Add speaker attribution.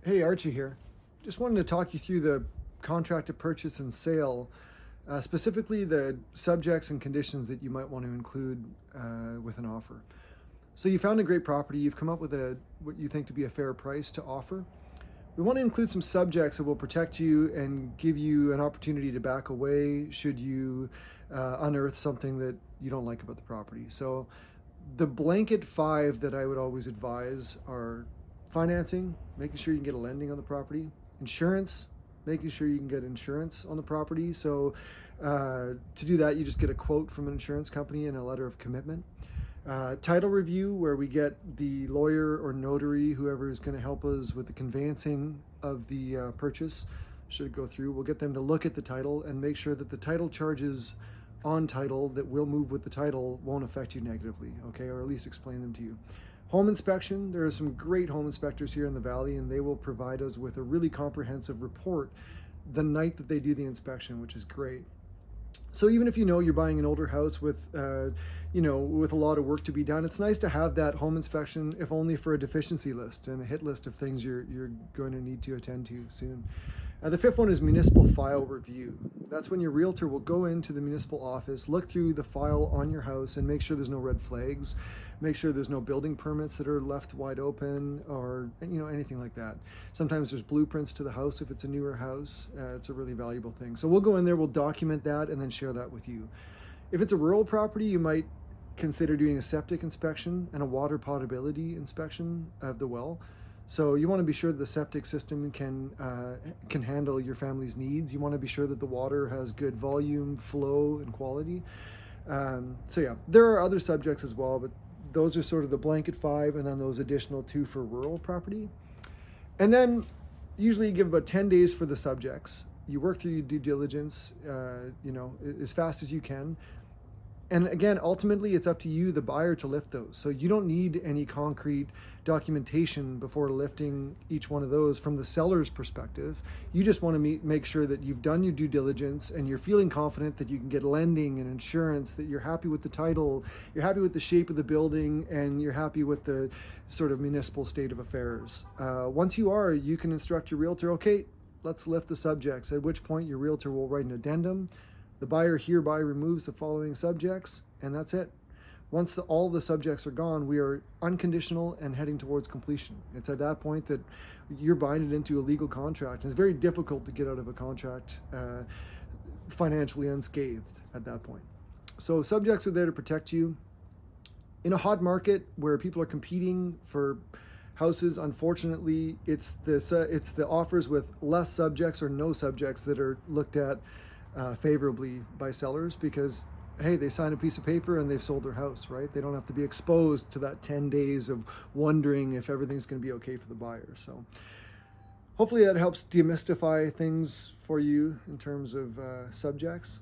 Speaker 1: Hey, Archie here. Just wanted to talk you through the contract to purchase and sale, specifically the subjects and conditions that you might want to include with an offer. So you found a great property, you've come up with what you think to be a fair price to offer. We want to include some subjects that will protect you and give you an opportunity to back away should you unearth something that you don't like about the property. So the blanket five that I would always advise are financing, making sure you can get a lending on the property, insurance, making sure you can get insurance on the property. So to do that, you just get a quote from an insurance company and a letter of commitment. Title review, where we get the lawyer or notary, whoever is going to help us with the conveyancing of the purchase, should it go through. We'll get them to look at the title and make sure that the title charges on title that will move with the title won't affect you negatively, okay, or at least explain them to you. Home inspection, there are some great home inspectors here in the Valley, and they will provide us with a really comprehensive report the night that they do the inspection, which is great. So even if you know you're buying an older house with with a lot of work to be done, it's nice to have that home inspection, if only for a deficiency list and a hit list of things you're going to need to attend to soon. The fifth one is municipal file review. That's when your realtor will go into the municipal office, look through the file on your house and make sure there's no red flags, make sure there's no building permits that are left wide open, or anything like that. Sometimes there's blueprints to the house if it's a newer house. It's a really valuable thing. So we'll go in there, we'll document that and then share that with you. If it's a rural property, you might consider doing a septic inspection and a water potability inspection of the well. So you want to be sure that the septic system can handle your family's needs. You want to be sure that the water has good volume, flow, and quality. So yeah, there are other subjects as well, but those are sort of the blanket five, and then those additional two for rural property. And then usually you give about 10 days for the subjects. You work through your due diligence, as fast as you can. And again, ultimately, it's up to you, the buyer, to lift those. So you don't need any concrete documentation before lifting each one of those from the seller's perspective. You just want to make sure that you've done your due diligence and you're feeling confident that you can get lending and insurance, that you're happy with the title, you're happy with the shape of the building, and you're happy with the sort of municipal state of affairs. Once you are, you can instruct your realtor, okay, let's lift the subjects, at which point your realtor will write an addendum. The buyer hereby removes the following subjects, and that's it. Once all the subjects are gone, we are unconditional and heading towards completion. It's at that point that you're binding into a legal contract. And it's very difficult to get out of a contract financially unscathed at that point. So subjects are there to protect you. In a hot market where people are competing for houses, unfortunately, it's the offers with less subjects or no subjects that are looked at favorably by sellers, because hey, they sign a piece of paper and they've sold their house, right? They don't have to be exposed to that 10 days of wondering if everything's going to be okay for the buyer. So hopefully that helps demystify things for you in terms of subjects.